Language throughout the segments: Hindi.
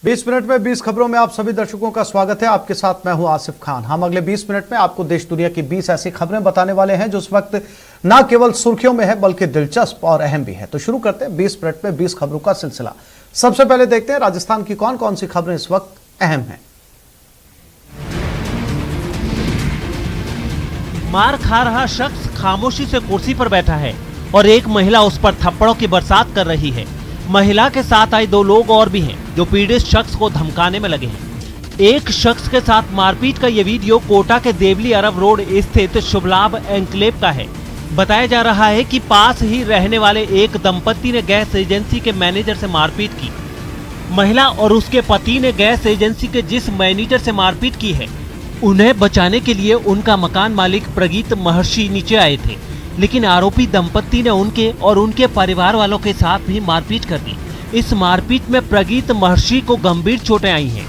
20 मिनट में 20 खबरों में आप सभी दर्शकों का स्वागत है। आपके साथ मैं हूं आसिफ खान। हम अगले 20 मिनट में आपको देश दुनिया की 20 ऐसी खबरें बताने वाले हैं जो इस वक्त न केवल सुर्खियों में है बल्कि दिलचस्प और अहम भी है। तो शुरू करते हैं 20 मिनट में 20 खबरों का सिलसिला। सबसे पहले देखते हैं राजस्थान की कौन कौन सी खबरें इस वक्त अहम हैं। मार खा रहा शख्स खामोशी से कुर्सी पर बैठा है और एक महिला उस पर थप्पड़ों की बरसात कर रही है। महिला के साथ आए 2 लोग और भी हैं जो पीड़ित शख्स को धमकाने में लगे हैं। एक शख्स के साथ मारपीट का ये वीडियो कोटा के देवली अरब रोड स्थित शुभलाभ एन्क्लेव का है। बताया जा रहा है कि पास ही रहने वाले एक दंपति ने गैस एजेंसी के मैनेजर से मारपीट की। महिला और उसके पति ने गैस एजेंसी के जिस मैनेजर से मारपीट की है उन्हें बचाने के लिए उनका मकान मालिक प्रगीत महर्षि नीचे आए थे, लेकिन आरोपी दंपत्ति ने उनके और उनके परिवार वालों के साथ भी मारपीट कर दी। इस मारपीट में प्रगीत महर्षि को गंभीर चोटें आई हैं।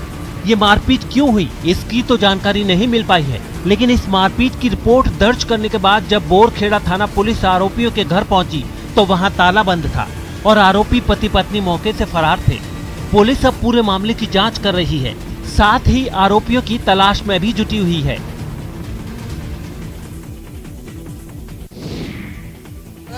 ये मारपीट क्यों हुई इसकी तो जानकारी नहीं मिल पाई है, लेकिन इस मारपीट की रिपोर्ट दर्ज करने के बाद जब बोरखेड़ा थाना पुलिस आरोपियों के घर पहुंची तो वहां ताला बंद था और आरोपी पति पत्नी मौके से फरार थे। पुलिस अब पूरे मामले की जाँच कर रही है, साथ ही आरोपियों की तलाश में भी जुटी हुई है।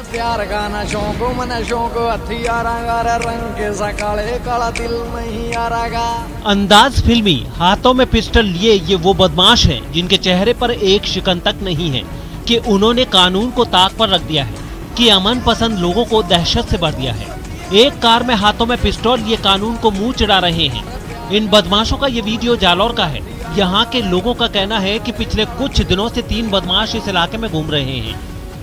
प्यार गाना शौक मन शौक रंग के सकाले काला दिल नहीं आरागा। अंदाज फिल्मी, हाथों में पिस्टल लिए ये वो बदमाश हैं जिनके चेहरे पर एक शिकन तक नहीं है कि उन्होंने कानून को ताक पर रख दिया है, कि अमन पसंद लोगों को दहशत से भर दिया है। एक कार में हाथों में पिस्टल लिए कानून को मुंह चिढ़ा रहे हैं। इन बदमाशों का ये वीडियो जालौर का है। यहाँ के लोगों का कहना है कि पिछले कुछ दिनों से 3 बदमाश इस इलाके में घूम रहे हैं।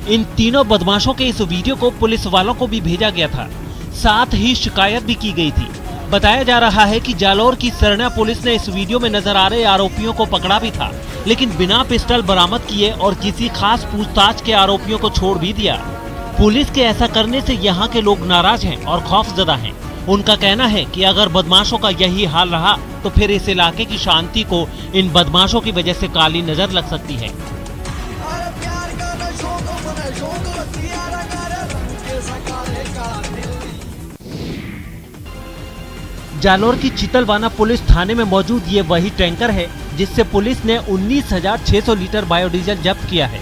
इन तीनों बदमाशों के इस वीडियो को पुलिस वालों को भी भेजा गया था, साथ ही शिकायत भी की गई थी। बताया जा रहा है कि जालौर की सरना पुलिस ने इस वीडियो में नजर आ रहे आरोपियों को पकड़ा भी था, लेकिन बिना पिस्टल बरामद किए और किसी खास पूछताछ के आरोपियों को छोड़ भी दिया। पुलिस के ऐसा करने से यहाँ के लोग नाराज हैं और खौफजदा हैं। उनका कहना है कि अगर बदमाशों का यही हाल रहा तो फिर इस इलाके की शांति को इन बदमाशों की वजह से काली नजर लग सकती है। जालौर की चितलवाना पुलिस थाने में मौजूद ये वही टैंकर है जिससे पुलिस ने 19,600 लीटर बायोडीजल जब्त किया है।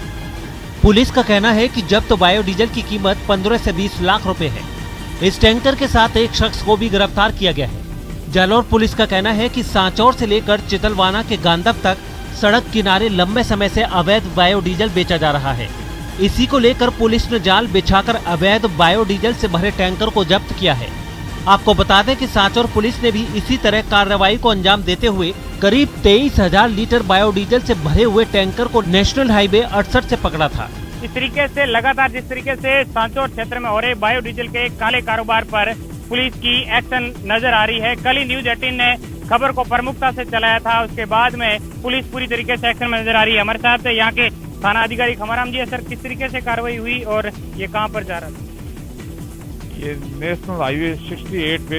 पुलिस का कहना है कि जब्त बायोडीजल की कीमत 15 से 20 लाख रुपए है। इस टैंकर के साथ एक शख्स को भी गिरफ्तार किया गया है। जालौर पुलिस का कहना है कि सांचौर से लेकर चितलवाना के गांधव तक सड़क किनारे लंबे समय से अवैध बायोडीजल बेचा जा रहा है। इसी को लेकर पुलिस ने जाल बिछाकर अवैध बायोडीजल से भरे टैंकर को जब्त किया है। आपको बता दें कि सांचौर पुलिस ने भी इसी तरह कार्रवाई को अंजाम देते हुए करीब 23,000 लीटर बायोडीजल से भरे हुए टैंकर को नेशनल हाईवे 68 से पकड़ा था। इस तरीके से लगातार जिस तरीके से सांचौर क्षेत्र में हो रहे बायोडीजल के काले कारोबार पर पुलिस की एक्शन नजर आ रही है। कल ही न्यूज 18 ने खबर को प्रमुखता से चलाया था, उसके बाद में पुलिस पूरी तरीके से एक्शन में नजर आ रही है। हमारे साथ यहाँ के थाना अधिकारी खमाराम जी है। सर, किस तरीके से कार्रवाई हुई और ये कहाँ पर जा रहा था? ये नेशनल हाईवे 68 पे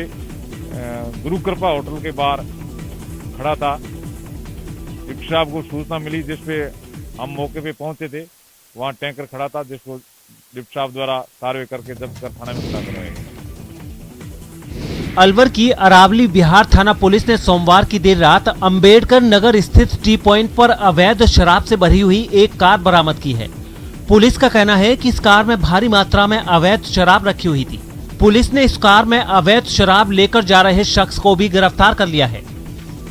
गुरु कृपा होटल के बाहर खड़ा था। डिप्टी साहब को सूचना मिली जिसपे हम मौके पे पहुंचे थे। वहाँ टैंकर खड़ा था जिसको डिप्टी साहब द्वारा कार्रवाई करके जब्त कर थाने में करवाया। अलवर की अरावली बिहार थाना पुलिस ने सोमवार की देर रात अंबेडकर नगर स्थित टी पॉइंट पर अवैध शराब से भरी हुई एक कार बरामद की है। पुलिस का कहना है कि इस कार में भारी मात्रा में अवैध शराब रखी हुई थी। पुलिस ने इस कार में अवैध शराब लेकर जा रहे शख्स को भी गिरफ्तार कर लिया है।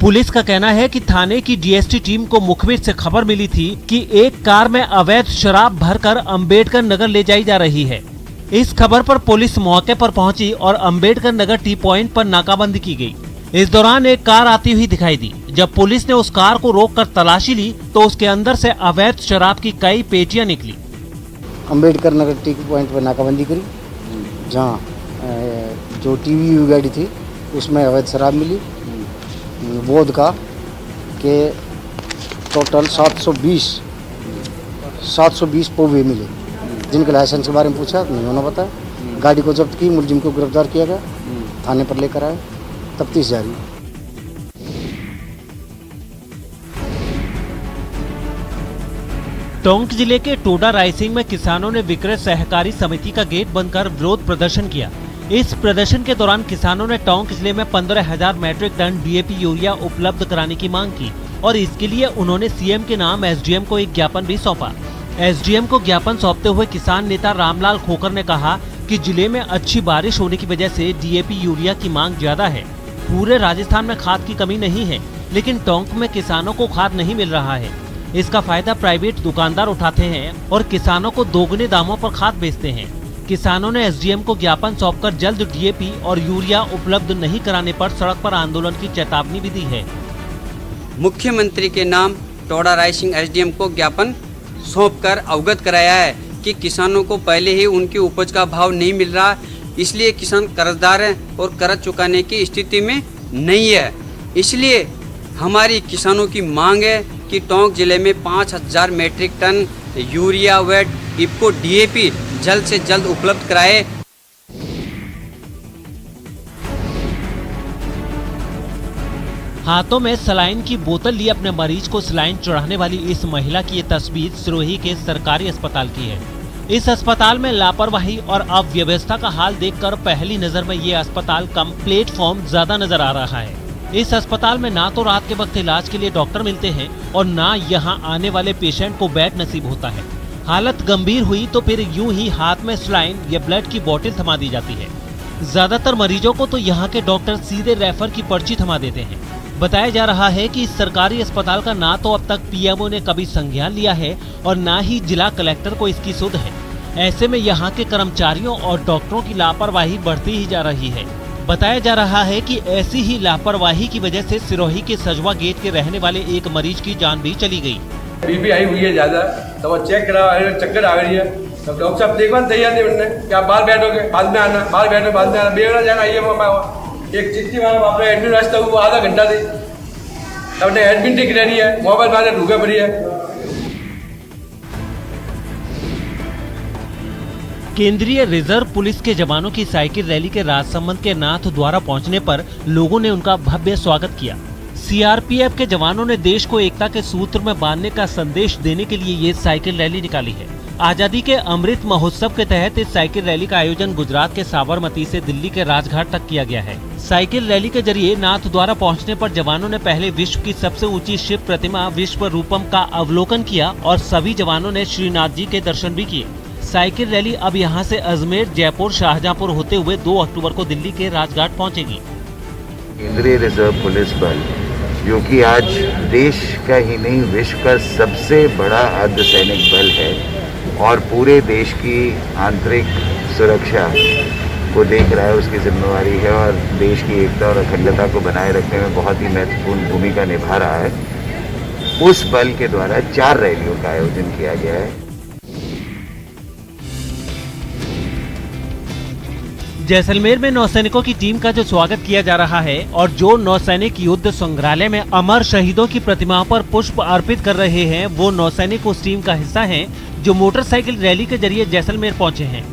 पुलिस का कहना है कि थाने की डीएसटी टीम को मुखबिर से खबर मिली थी कि एक कार में अवैध शराब भरकर अंबेडकर नगर ले जाई जा रही है। इस खबर पर पुलिस मौके पर पहुंची और अंबेडकर नगर टी पॉइंट पर नाकाबंदी की गई। इस दौरान एक कार आती हुई दिखाई दी। जब पुलिस ने उस कार को रोककर तलाशी ली तो उसके अंदर से अवैध शराब की कई पेटियां निकली। अंबेडकर नगर टी पॉइंट पर नाकाबंदी करी, जहाँ जो टीवी गाड़ी थी उसमें अवैध शराब मिली। वोदका के टोटल 720 पौवे मिले, जिनके लाइसेंस के बारे में पूछा नहीं होना पता। गाड़ी को जब्त की, मुलजिम को गिरफ्तार किया गया, थाने पर लेकर आए, तफ्तीश जारी। टोंक जिले के टोडा रायसिंह में किसानों ने विक्रय सहकारी समिति का गेट बंद कर विरोध प्रदर्शन किया। इस प्रदर्शन के दौरान किसानों ने टोंक जिले में 15,000 मैट्रिक टन डीएपी यूरिया उपलब्ध कराने की मांग की और इसके लिए उन्होंने सीएम के नाम एसडीएम को एक ज्ञापन भी सौंपा। एसडीएम को ज्ञापन सौंपते हुए किसान नेता रामलाल खोकर ने कहा कि जिले में अच्छी बारिश होने की वजह से डीएपी यूरिया की मांग ज्यादा है। पूरे राजस्थान में खाद की कमी नहीं है, लेकिन टोंक में किसानों को खाद नहीं मिल रहा है। इसका फायदा प्राइवेट दुकानदार उठाते हैं और किसानों को दोगुने दामों पर खाद बेचते हैं। किसानों ने एसडीएम को ज्ञापन सौंपकर जल्द डीएपी और यूरिया उपलब्ध नहीं कराने पर सड़क पर आंदोलन की चेतावनी भी दी है। मुख्यमंत्री के नाम टोडा राय सिंह एसडीएम को ज्ञापन सौंपकर अवगत कराया है कि किसानों को पहले ही उनकी उपज का भाव नहीं मिल रहा, इसलिए किसान कर्जदार हैं और कर्ज चुकाने की स्थिति में नहीं है। इसलिए हमारी किसानों की मांग है कि टोंक जिले में 5,000 मैट्रिक टन यूरिया व इफ्को डीएपी जल्द से जल्द उपलब्ध कराए। हाथों में सलाइन की बोतल लिए अपने मरीज को सलाइन चढ़ाने वाली इस महिला की ये तस्वीर सिरोही के सरकारी अस्पताल की है। इस अस्पताल में लापरवाही और अव्यवस्था का हाल देखकर पहली नजर में ये अस्पताल कम प्लेटफॉर्म ज्यादा नजर आ रहा है। इस अस्पताल में ना तो रात के वक्त इलाज के लिए डॉक्टर मिलते हैं और ना यहाँ आने वाले पेशेंट को बेड नसीब होता है। हालत गंभीर हुई तो फिर यूं ही हाथ में सलाइन या ब्लड की बोतल थमा दी जाती है। ज्यादातर मरीजों को तो यहाँ के डॉक्टर सीधे रेफर की पर्ची थमा देते हैं। बताया जा रहा है कि इस सरकारी अस्पताल का ना तो अब तक पीएमओ ने कभी संज्ञान लिया है और ना ही जिला कलेक्टर को इसकी सुध है। ऐसे में यहाँ के कर्मचारियों और डॉक्टरों की लापरवाही बढ़ती ही जा रही है। बताया जा रहा है कि ऐसी ही लापरवाही की वजह से सिरोही के सजवा गेट के रहने वाले एक मरीज की जान भी चली गई। बीपी आई हुई है ज्यादा, तो चेक करा, चक्कर आ गई है। तब डॉक्टर साहब देखना तैयार नहीं बनने कि आप बाहर बैठोगे, बाद में आना, बाहर बैठो, बाद में आना, बेगड़ा जाना। ये एक चिट्ठी वाला आपने एडमिट रास्ता हुआ आधा घंटा थी, तब एडमिट ठीक रहनी है, मोबाइल बाद ढूंढा पड़ी है। केंद्रीय रिजर्व पुलिस के जवानों की साइकिल रैली के राजसमंद के नाथ द्वारा पहुंचने पर लोगों ने उनका भव्य स्वागत किया। सीआरपीएफ के जवानों ने देश को एकता के सूत्र में बांधने का संदेश देने के लिए ये साइकिल रैली निकाली है। आजादी के अमृत महोत्सव के तहत इस साइकिल रैली का आयोजन गुजरात के साबरमती से दिल्ली के राजघाट तक किया गया है। साइकिल रैली के जरिए नाथ द्वारा पहुंचने पर जवानों ने पहले विश्व की सबसे ऊंची शिव प्रतिमा विश्व रूपम का अवलोकन किया और सभी जवानों ने श्रीनाथ जी के दर्शन भी किए। साइकिल रैली अब यहां से अजमेर, जयपुर, शाहजहांपुर होते हुए 2 अक्टूबर को दिल्ली के राजघाट पहुंचेगी। केंद्रीय रिजर्व पुलिस बल, जो कि आज देश का ही नहीं विश्व का सबसे बड़ा अर्धसैनिक बल है और पूरे देश की आंतरिक सुरक्षा को देख रहा है, उसकी जिम्मेवारी है और देश की एकता और अखंडता को बनाए रखने में बहुत ही महत्वपूर्ण भूमिका निभा रहा है। उस बल के द्वारा 4 रैलियों का आयोजन किया गया है। जैसलमेर में नौसैनिकों की टीम का जो स्वागत किया जा रहा है और जो नौसैनिक युद्ध संग्रहालय में अमर शहीदों की प्रतिमाओं पर पुष्प अर्पित कर रहे हैं, वो नौसैनिक उस टीम का हिस्सा हैं जो मोटरसाइकिल रैली के जरिए जैसलमेर पहुंचे हैं।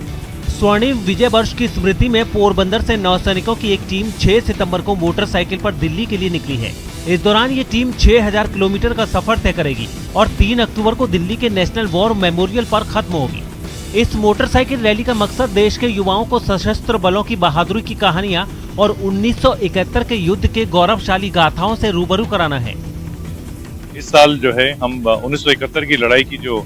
स्वर्णिम विजय वर्ष की स्मृति में पोरबंदर से नौसैनिकों की एक टीम 6 सितंबर को मोटरसाइकिल पर दिल्ली के लिए निकली है। इस दौरान ये टीम 6000 किलोमीटर का सफर तय करेगी और 3 अक्टूबर को दिल्ली के नेशनल वॉर मेमोरियल पर खत्म होगी। इस मोटरसाइकिल रैली का मकसद देश के युवाओं को सशस्त्र बलों की बहादुरी की कहानियां और 1971 के युद्ध के गौरवशाली गाथाओं से रूबरू कराना है। इस साल जो है हम 1971 की लड़ाई की जो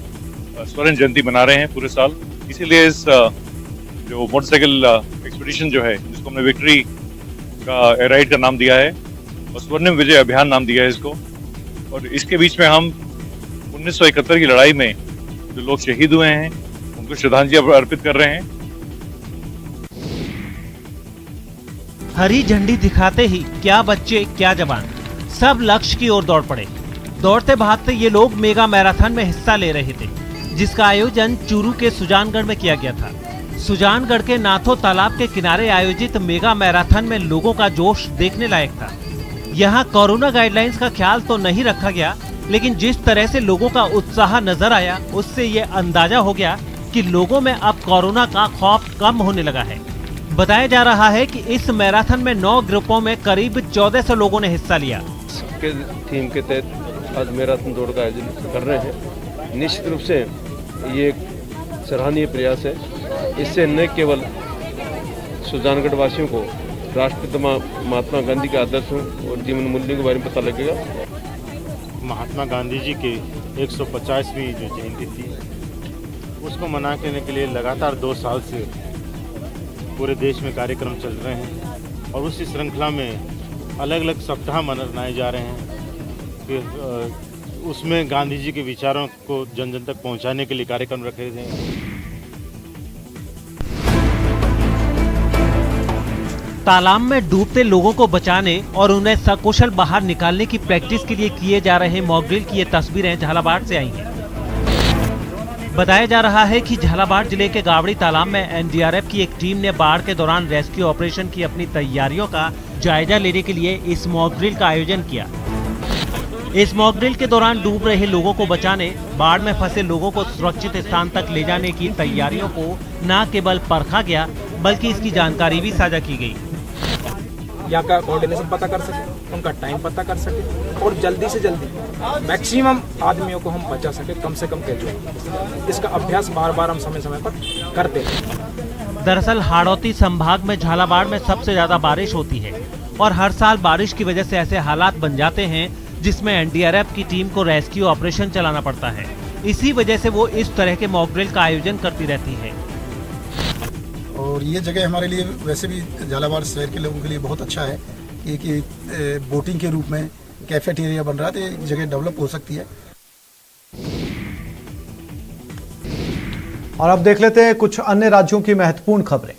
स्वर्ण जयंती मना रहे हैं पूरे साल, इसीलिए इस जो मोटरसाइकिल एक्सपीडिशन जो है, जिसको हमने विक्ट्री का राइड का नाम दिया है और स्वर्णिम विजय अभियान नाम दिया है इसको, और इसके बीच में हम 1971 की लड़ाई में जो लोग शहीद हुए हैं उनको श्रद्धांजलि अर्पित कर रहे हैं। हरी झंडी दिखाते ही क्या बच्चे क्या जवान सब लक्ष्य की ओर दौड़ पड़े। दौड़ते भागते ये लोग मेगा मैराथन में हिस्सा ले रहे थे, जिसका आयोजन चूरू के सुजानगढ़ में किया गया था। सुजानगढ़ के नाथो तालाब के किनारे आयोजित मेगा मैराथन में लोगों का जोश देखने लायक था। यहाँ कोरोना गाइडलाइंस का ख्याल तो नहीं रखा गया, लेकिन जिस तरह से लोगों का उत्साह नजर आया, उससे ये अंदाजा हो गया कि लोगों में अब कोरोना का खौफ कम होने लगा है। बताया जा रहा है कि इस मैराथन में 9 ग्रुपों में करीब 1400 लोगों ने हिस्सा लिया। के थीम के तहत आज मैराथन दौड़ का आयोजन कर रहे हैं। निश्चित रूप से ये एक सराहनीय प्रयास है। इससे न केवल सुजानगढ़ वासियों को राष्ट्रपिता महात्मा गांधी के आदर्शों और जीवन मूल्यों के बारे में पता लगेगा। महात्मा गांधी जी की 150वीं जो जयंती थी उसको मनाने के लिए लगातार 2 साल से पूरे देश में कार्यक्रम चल रहे हैं और उसी श्रृंखला में अलग अलग सप्ताह मनाए जा रहे हैं। फिर उसमें गांधी जी के विचारों को जन जन तक पहुंचाने के लिए कार्यक्रम रखे गए हैं। तालाब में डूबते लोगों को बचाने और उन्हें सकुशल बाहर निकालने की प्रैक्टिस के लिए किए जा रहे मॉक ड्रिल की ये तस्वीरें झालावाड़ से आई हैं। बताया जा रहा है कि झालावाड़ जिले के गावड़ी तालाब में एनडीआरएफ की एक टीम ने बाढ़ के दौरान रेस्क्यू ऑपरेशन की अपनी तैयारियों का जायजा लेने के लिए इस मॉक ड्रिल का आयोजन किया। इस मॉक ड्रिल के दौरान डूब रहे लोगों को बचाने, बाढ़ में फंसे लोगों को सुरक्षित स्थान तक ले जाने की तैयारियों को न केवल परखा गया बल्कि इसकी जानकारी भी साझा की गई। यहाँ का कोऑर्डिनेशन पता कर सके, उनका टाइम पता कर सके और जल्दी से जल्दी मैक्सिमम आदमियों को हम बचा सके, कम से कम कैजुअल। इसका अभ्यास बार बार हम समय समय पर करते हैं। दरअसल हाड़ौती संभाग में झालावाड़ में सबसे ज्यादा बारिश होती है और हर साल बारिश की वजह से ऐसे हालात बन जाते हैं जिसमें एनडीआरएफ की टीम को रेस्क्यू ऑपरेशन चलाना पड़ता है। इसी वजह से वो इस तरह के मॉक ड्रिल का आयोजन करती रहती है। और ये जगह हमारे लिए वैसे भी झालावाड़ शहर के लोगों के लिए बहुत अच्छा है कि बोटिंग के रूप में कैफेटेरिया बन रहा है, तो ये जगह डेवलप हो सकती है। और अब देख लेते हैं कुछ अन्य राज्यों की महत्वपूर्ण खबरें।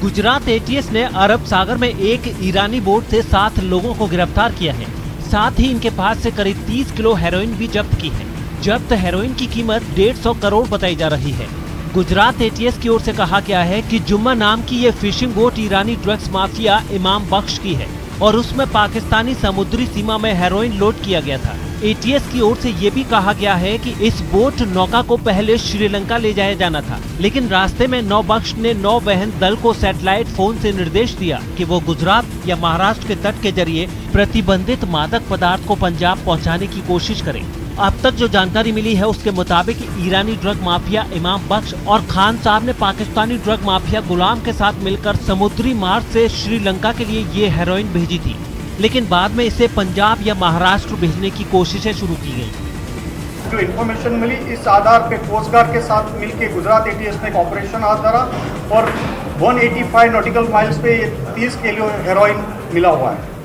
गुजरात एटीएस ने अरब सागर में एक ईरानी बोट से 7 लोगों को गिरफ्तार किया है। साथ ही इनके पास से करीब 30 किलो हेरोइन भी जब्त की है। जब्त हेरोइन की कीमत 150 करोड़ बताई जा रही है। गुजरात एटीएस की ओर से कहा गया है कि जुम्मा नाम की ये फिशिंग बोट ईरानी ड्रग्स माफिया इमाम बख्श की है और उसमें पाकिस्तानी समुद्री सीमा में हेरोइन लोड किया गया था। एटीएस की ओर से ये भी कहा गया है कि इस बोट नौका को पहले श्रीलंका ले जाया जाना था, लेकिन रास्ते में नौ बख्श ने नौ वहन दल को सैटेलाइट फोन से निर्देश दिया कि वो गुजरात या महाराष्ट्र के तट के जरिए प्रतिबंधित मादक पदार्थ को पंजाब पहुंचाने की कोशिश करें। अब तक जो जानकारी मिली है उसके मुताबिक ईरानी ड्रग माफिया इमाम बख्श और खान साहब ने पाकिस्तानी ड्रग माफिया गुलाम के साथ मिलकर समुद्री मार्ग से श्रीलंका के लिए ये हेरोइन भेजी थी, लेकिन बाद में इसे पंजाब या महाराष्ट्र भेजने की कोशिशें शुरू की गयी। जो इन्फॉर्मेशन मिली इस आधार पे कोस्ट गार्ड के साथ मिलकर गुजरात एटीएस ने एक ऑपरेशन हाथ धरा और 185 नॉटिकल माइल्स पे 30 किलो हेरोइन मिला हुआ है।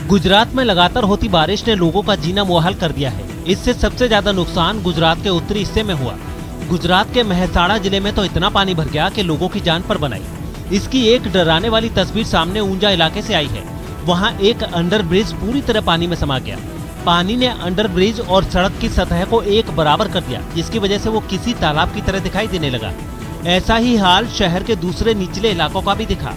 गुजरात में लगातार होती बारिश ने लोगों का जीना मुहाल कर दिया है। इससे सबसे ज्यादा नुकसान गुजरात के उत्तरी हिस्से में हुआ। गुजरात के मेहसाणा जिले में तो इतना पानी भर गया कि लोगों की जान पर बनाई। इसकी एक डराने वाली तस्वीर सामने ऊंजा इलाके से आई है। वहां एक अंडर ब्रिज पूरी तरह पानी में समा गया। पानी ने अंडर ब्रिज और सड़क की सतह को एक बराबर कर दिया, जिसकी वजह से वो किसी तालाब की तरह दिखाई देने लगा। ऐसा ही हाल शहर के दूसरे निचले इलाकों का भी दिखा।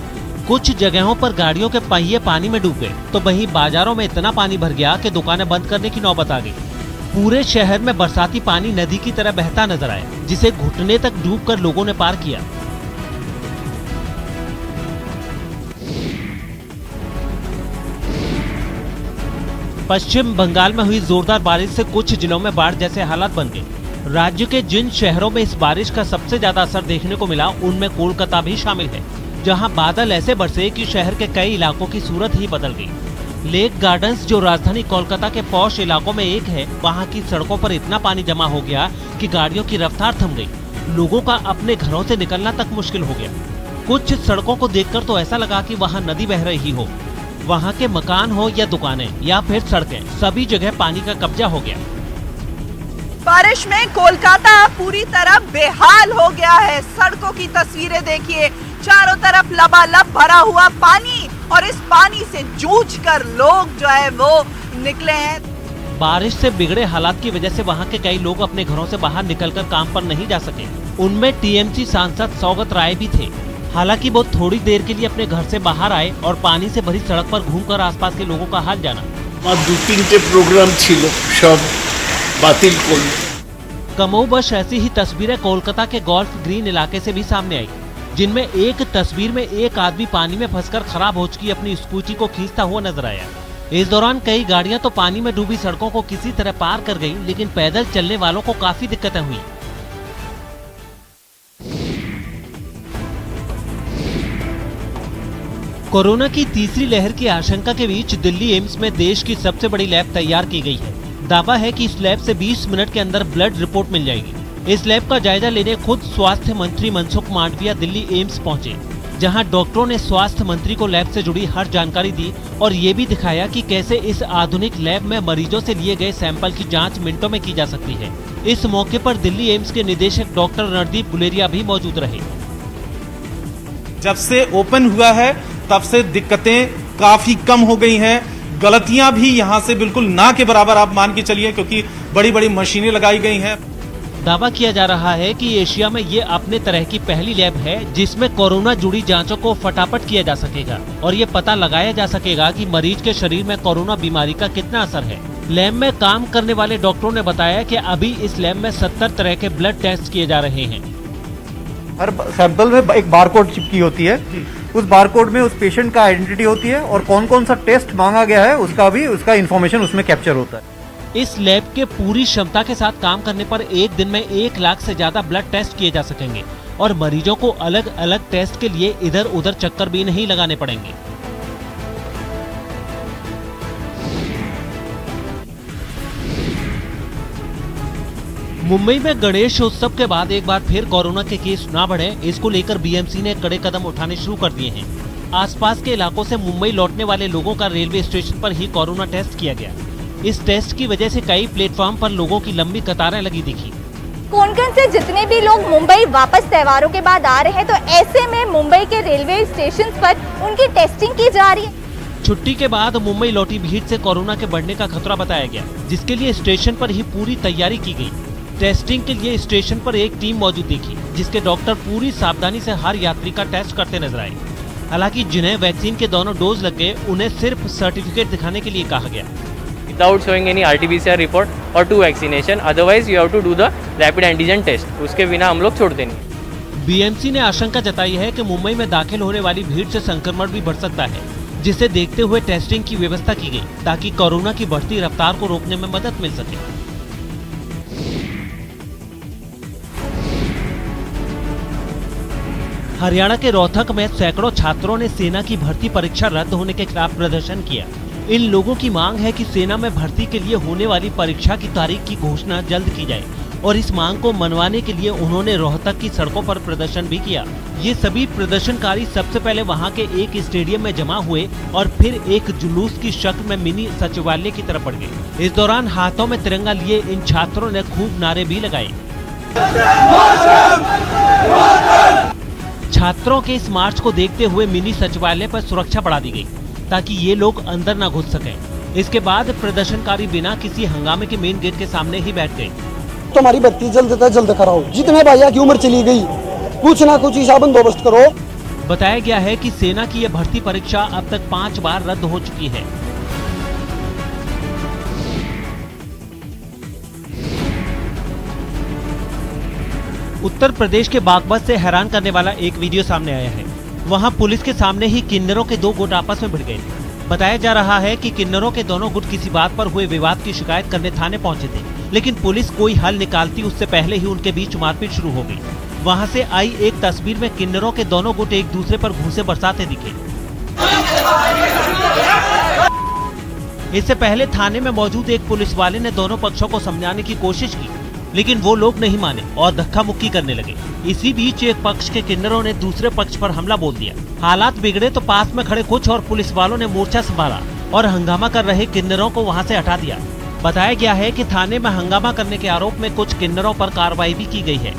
कुछ जगहों पर गाड़ियों के पहिए पानी में डूब गए, तो वहीं बाजारों में इतना पानी भर गया कि दुकानें बंद करने की नौबत आ गई। पूरे शहर में बरसाती पानी नदी की तरह बहता नजर आया, जिसे घुटने तक डूबकर लोगों ने पार किया। पश्चिम बंगाल में हुई जोरदार बारिश से कुछ जिलों में बाढ़ जैसे हालात बन गए। राज्य के जिन शहरों में इस बारिश का सबसे ज्यादा असर देखने को मिला उनमें कोलकाता भी शामिल है, जहां बादल ऐसे बरसे कि शहर के कई इलाकों की सूरत ही बदल गई। लेक गार्डन्स, जो राजधानी कोलकाता के पॉश इलाकों में एक है, वहां की सड़कों पर इतना पानी जमा हो गया कि गाड़ियों की रफ्तार थम गई। लोगों का अपने घरों से निकलना तक मुश्किल हो गया। कुछ सड़कों को देखकर तो ऐसा लगा कि वहां नदी बह रही हो। वहां के मकान हो या दुकानें या फिर सड़कें, सभी जगह पानी का कब्जा हो गया। बारिश में कोलकाता पूरी तरह बेहाल हो गया है। सड़कों की तस्वीरें देखिए, चारों तरफ लबालब भरा हुआ पानी और इस पानी से जूझकर लोग जो है वो निकले हैं। बारिश से बिगड़े हालात की वजह से वहां के कई लोग अपने घरों से बाहर निकलकर काम पर नहीं जा सके। उनमें टीएमसी सांसद सौगत राय भी थे। हालांकि वो थोड़ी देर के लिए अपने घर से बाहर आए और पानी से भरी सड़क पर घूमकर आसपास के लोगों का हाल जाना। प्रोग्राम छिलो सब बातिल करलो। कमोबश ऐसी ही तस्वीरें कोलकाता के गोल्फ ग्रीन इलाके से भी सामने आई, जिनमें एक तस्वीर में एक आदमी पानी में फंसकर खराब हो चुकी अपनी स्कूटी को खींचता हुआ नजर आया। इस दौरान कई गाड़ियां तो पानी में डूबी सड़कों को किसी तरह पार कर गईं, लेकिन पैदल चलने वालों को काफी दिक्कतें हुई। कोरोना की तीसरी लहर की आशंका के बीच दिल्ली एम्स में देश की सबसे बड़ी लैब तैयार की गई है। दावा है कि इस लैब से 20 मिनट के अंदर ब्लड रिपोर्ट मिल जाएगी। इस लैब का जायजा लेने खुद स्वास्थ्य मंत्री मनसुख मांडविया दिल्ली एम्स पहुंचे, जहां डॉक्टरों ने स्वास्थ्य मंत्री को लैब से जुड़ी हर जानकारी दी और ये भी दिखाया कि कैसे इस आधुनिक लैब में मरीजों से लिए गए सैंपल की जांच मिनटों में की जा सकती है। इस मौके पर दिल्ली एम्स के निदेशक डॉक्टर रणदीप गुलेरिया भी मौजूद रहे। जब से ओपन हुआ है तब से दिक्कतें काफी कम हो गई हैं। गलतियां भी यहां से बिल्कुल ना के बराबर आप मान के चलिए, क्योंकि बड़ी बड़ी मशीनें लगाई गई हैं। दावा किया जा रहा है कि एशिया में ये अपने तरह की पहली लैब है जिसमें कोरोना जुड़ी जांचों को फटाफट किया जा सकेगा और ये पता लगाया जा सकेगा कि मरीज के शरीर में कोरोना बीमारी का कितना असर है। लैब में काम करने वाले डॉक्टरों ने बताया कि अभी इस लैब में 70 तरह के ब्लड टेस्ट किए जा रहे हैं। हर सैंपल में एक बारकोड चिपकी होती है, उस बारकोड में उस पेशेंट का आइडेंटिटी होती है और कौन कौन सा टेस्ट मांगा गया है उसका इन्फॉर्मेशन उसमें कैप्चर होता है। इस लैब के पूरी क्षमता के साथ काम करने पर एक दिन में 1 लाख से ज्यादा ब्लड टेस्ट किए जा सकेंगे और मरीजों को अलग अलग टेस्ट के लिए इधर उधर चक्कर भी नहीं लगाने पड़ेंगे। मुंबई में गणेश उत्सव के बाद एक बार फिर कोरोना के केस ना बढ़े, इसको लेकर बीएमसी ने कड़े कदम उठाने शुरू कर दिए हैं। आसपास के इलाकों से मुंबई लौटने वाले लोगों का रेलवे स्टेशन पर ही कोरोना टेस्ट किया गया। इस टेस्ट की वजह से कई प्लेटफॉर्म पर लोगों की लंबी कतारें लगी दिखी। कोंकण से जितने भी लोग मुंबई वापस त्योहारों के बाद आ रहे हैं, तो ऐसे में मुंबई के रेलवे स्टेशन पर उनकी टेस्टिंग की जा रही है। छुट्टी के बाद मुंबई लौटी भीड़ से कोरोना के बढ़ने का खतरा बताया गया, जिसके लिए स्टेशन पर ही पूरी तैयारी की गई। टेस्टिंग के लिए स्टेशन पर एक टीम मौजूद दिखी, जिसके डॉक्टर पूरी सावधानी से हर यात्री का टेस्ट करते नजर आए। हालांकि जिन्हें वैक्सीन के दोनों डोज लग गए, उन्हें सिर्फ सर्टिफिकेट दिखाने के लिए कहा गया। Without showing any RT-PCR report or 2 vaccination, otherwise you have to do the rapid antigen test. उसके बिना हम लोग छोड़ते नहीं। बीएमसी ने आशंका जताई है कि मुंबई में दाखिल होने वाली भीड़ से संक्रमण भी बढ़ सकता है, जिसे देखते हुए टेस्टिंग की व्यवस्था की गई ताकि कोरोना की बढ़ती रफ्तार को रोकने में मदद मिल सके। हरियाणा के रोहतक में सैकड़ों छात्रों ने सेना की भर्ती परीक्षा रद्द होने के खिलाफ प्रदर्शन किया। इन लोगों की मांग है कि सेना में भर्ती के लिए होने वाली परीक्षा की तारीख की घोषणा जल्द की जाए और इस मांग को मनवाने के लिए उन्होंने रोहतक की सड़कों पर प्रदर्शन भी किया। ये सभी प्रदर्शनकारी सबसे पहले वहां के एक स्टेडियम में जमा हुए और फिर एक जुलूस की शक्ल में मिनी सचिवालय की तरफ बढ़ गए। इस दौरान हाथों में तिरंगा लिए इन छात्रों ने खूब नारे भी लगाए। छात्रों के इस मार्च को देखते हुए मिनी सचिवालय पर सुरक्षा बढ़ा दी गई ताकि ये लोग अंदर न घुस सकें। इसके बाद प्रदर्शनकारी बिना किसी हंगामे के मेन गेट के सामने ही बैठ गए। तो हमारी बत्ती जल्द कराओ, जितने भैया की उम्र चली गई कुछ ना कुछ ऐसा बंदोबस्त करो। बताया गया है कि सेना की यह भर्ती परीक्षा अब तक 5 बार रद्द हो चुकी है। उत्तर प्रदेश के बागपत से हैरान करने वाला एक वीडियो सामने आया है। वहां पुलिस के सामने ही किन्नरों के 2 गुट आपस में भिड़ गए। बताया जा रहा है कि किन्नरों के दोनों गुट किसी बात पर हुए विवाद की शिकायत करने थाने पहुंचे थे, लेकिन पुलिस कोई हल निकालती उससे पहले ही उनके बीच मारपीट शुरू हो गई। वहां से आई एक तस्वीर में किन्नरों के दोनों गुट एक दूसरे पर घूंसे बरसाते दिखे। इससे पहले थाने में मौजूद एक पुलिस वाले ने दोनों पक्षों को समझाने की कोशिश की, लेकिन वो लोग नहीं माने और धक्का मुक्की करने लगे। इसी बीच एक पक्ष के किन्नरों ने दूसरे पक्ष पर हमला बोल दिया। हालात बिगड़े तो पास में खड़े कुछ और पुलिस वालों ने मोर्चा संभाला और हंगामा कर रहे किन्नरों को वहां से हटा दिया। बताया गया है कि थाने में हंगामा करने के आरोप में कुछ किन्नरों पर कार्रवाई भी की गई है।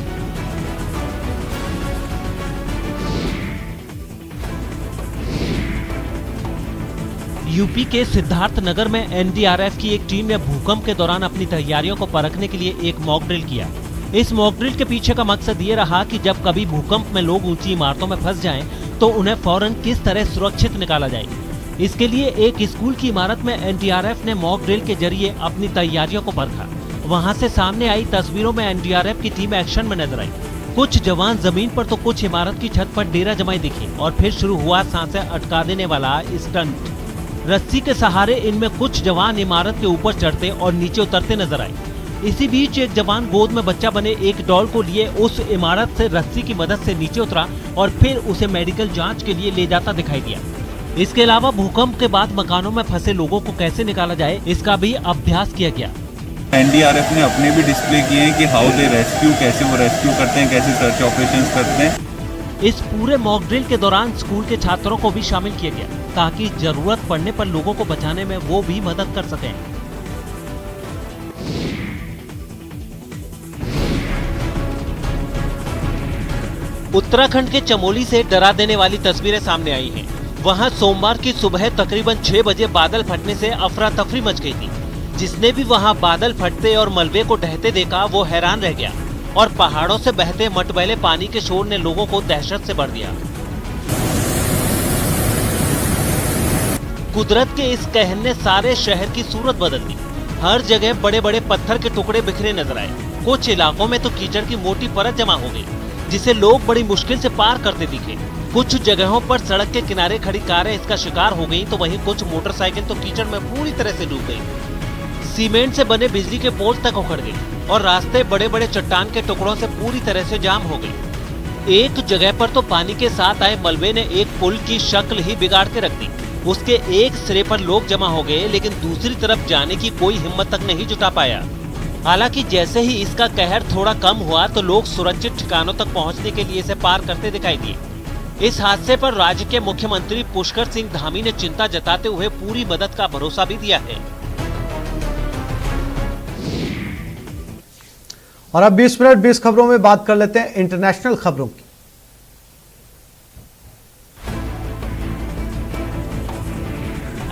यूपी के सिद्धार्थ नगर में एनडीआरएफ की एक टीम ने भूकंप के दौरान अपनी तैयारियों को परखने के लिए एक मॉक ड्रिल किया। इस मॉक ड्रिल के पीछे का मकसद ये रहा कि जब कभी भूकंप में लोग ऊंची इमारतों में फंस जाएं, तो उन्हें फौरन किस तरह सुरक्षित निकाला जाए। इसके लिए एक स्कूल की इमारत में एनडीआरएफ ने मॉक ड्रिल के जरिए अपनी तैयारियों को परखा। वहां से सामने आई तस्वीरों में एनडीआरएफ की टीम एक्शन में नजर आई। कुछ जवान जमीन पर तो कुछ इमारत की छत पर डेरा जमाए दिखे और फिर शुरू हुआ सांसें अटका देने वाला स्टंट। रस्सी के सहारे इनमें कुछ जवान इमारत के ऊपर चढ़ते और नीचे उतरते नजर आए। इसी बीच एक जवान गोद में बच्चा बने एक डॉल को लिए उस इमारत से रस्सी की मदद से नीचे उतरा और फिर उसे मेडिकल जांच के लिए ले जाता दिखाई दिया। इसके अलावा भूकंप के बाद मकानों में फंसे लोगों को कैसे निकाला जाए, इसका भी अभ्यास किया गया। NDRF ने अपने भी डिस्प्ले किए हैं कि हाउ दे रेस्क्यू, कैसे वो रेस्क्यू करते हैं, कैसे सर्च ऑपरेशंस करते हैं। इस पूरे मॉक ड्रिल के दौरान स्कूल के छात्रों को भी शामिल किया गया ताकि जरूरत पड़ने पर लोगों को बचाने में वो भी मदद कर सकें। उत्तराखंड के चमोली से डरा देने वाली तस्वीरें सामने आई हैं। वहां सोमवार की सुबह तकरीबन 6 बजे बादल फटने से अफरा तफरी मच गई थी। जिसने भी वहां बादल फटते और मलबे को ढहते देखा वो हैरान रह गया और पहाड़ों से बहते मटमैले पानी के शोर ने लोगों को दहशत से भर दिया। कुदरत के इस कहर ने सारे शहर की सूरत बदल दी। हर जगह बड़े बड़े पत्थर के टुकड़े बिखरे नजर आए। कुछ इलाकों में तो कीचड़ की मोटी परत जमा हो गई जिसे लोग बड़ी मुश्किल से पार करते दिखे। कुछ जगहों पर सड़क के किनारे खड़ी कारें इसका शिकार हो गईं, तो वहीं कुछ मोटरसाइकिल तो कीचड़ में पूरी तरह से डूब गई। सीमेंट से बने बिजली के पोल तक उखड़ गए और रास्ते बड़े बड़े चट्टान के टुकड़ों से पूरी तरह से जाम हो गए। एक जगह पर तो पानी के साथ आए मलबे ने एक पुल की शक्ल ही बिगाड़ के रख दी। उसके एक सिरे पर लोग जमा हो गए, लेकिन दूसरी तरफ जाने की कोई हिम्मत तक नहीं जुटा पाया। हालांकि जैसे ही इसका कहर थोड़ा कम हुआ तो लोग सुरक्षित ठिकानों तक पहुंचने के लिए इसे पार करते दिखाई दिए। इस हादसे पर राज्य के मुख्यमंत्री पुष्कर सिंह धामी ने चिंता जताते हुए पूरी मदद का भरोसा भी दिया है। और अब 20 मिनट 20 खबरों में बात कर लेते हैं इंटरनेशनल खबरों की।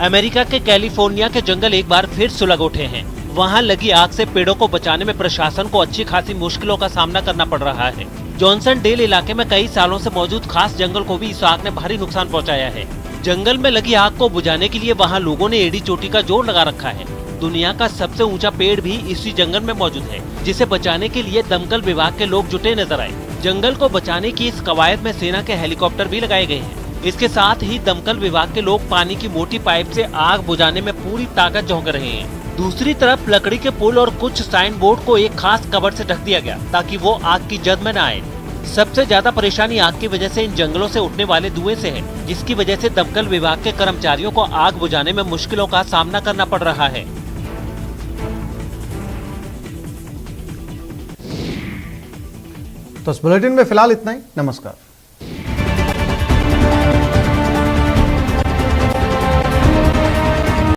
अमेरिका के कैलिफोर्निया के जंगल एक बार फिर सुलग उठे हैं। वहां लगी आग से पेड़ों को बचाने में प्रशासन को अच्छी खासी मुश्किलों का सामना करना पड़ रहा है। जॉनसन डेल इलाके में कई सालों से मौजूद खास जंगल को भी इस आग ने भारी नुकसान पहुंचाया है। जंगल में लगी आग को बुझाने के लिए वहां लोगों ने एड़ी चोटी का जोर लगा रखा है। दुनिया का सबसे ऊंचा पेड़ भी इसी जंगल में मौजूद है, जिसे बचाने के लिए दमकल विभाग के लोग जुटे नजर आए। जंगल को बचाने की इस कवायद में सेना के हेलीकॉप्टर भी लगाए गए हैं। इसके साथ ही दमकल विभाग के लोग पानी की मोटी पाइप से आग बुझाने में पूरी ताकत झोंक रहे हैं। दूसरी तरफ लकड़ी के पुल और कुछ साइन बोर्ड को एक खास कवर से ढक दिया गया ताकि वो आग की जद में न आए। सबसे ज्यादा परेशानी आग की वजह से इन जंगलों से उठने वाले धुएं से है, जिसकी वजह से दमकल विभाग के कर्मचारियों को आग बुझाने में मुश्किलों का सामना करना पड़ रहा है। तो इस बुलेटिन में फिलहाल इतना ही। नमस्कार।